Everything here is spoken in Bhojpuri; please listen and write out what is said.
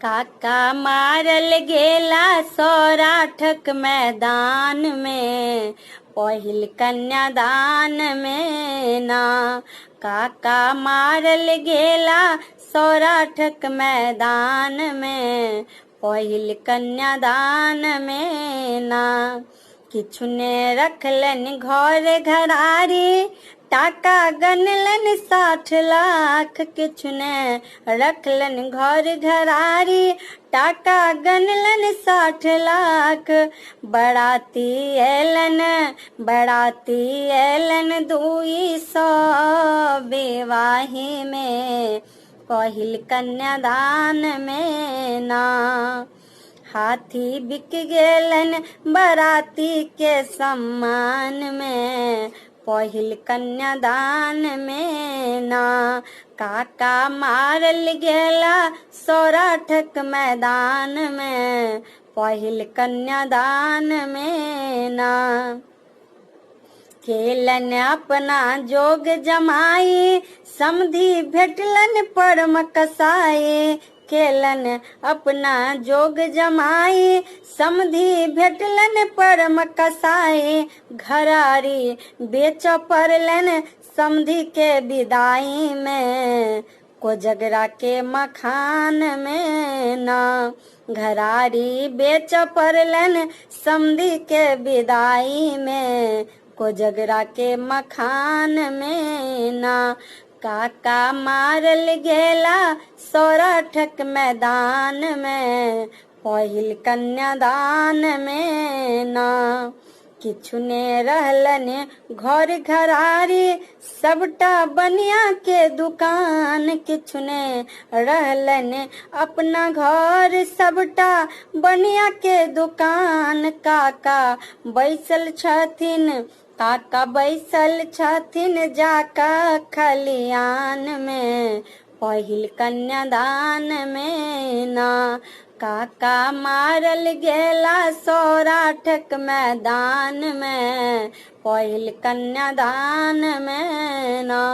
काका मारल गेला सौराठक मैदान में, पहिल कन्यादान में ना। काका मारल गेला सौराठक मैदान में, पहिल कन्यादान में ना। किछु ने रखलन घर घरारी, टाका गनलन 60 लाख। किछु ने रखलन घर घरारी, टाका गनलन 60 लाख। बराती एलन 200 विवाही में, पहिल कन्यादान में ना। हाथी बिक गेलन बराती के सम्मान में, पहिल कन्यादान में ना। काका मारल गेला सौराठक मैदान में, पहिल कन्यादान में ना। केलन अपना जोग जमाई, समधी भेटलन परम कसाई। केलन अपना जोग जमाई, समधी भेटलन परम कसाई। घरारी बेच पड़लन समधी के विदाई में, कोजगरा के मखान में ना। घरारी बेच पड़लन समधी के विदाई में, कोजगरा के मखान में ना। काका मारल गेला सौराठक मैदान में, पहिल कन्यादान में ना। किछु ने रहलन घर घरारी, सबटा बनिया के दुकान। किछु ने रहलन अपना घर, सबटा बनिया के दुकान। काका बैसल छथिन जाका खलियान में, पहिल कन्यादान में ना। काका मारल गेला सौराठक मैदान में, पहिल कन्यादान में ना।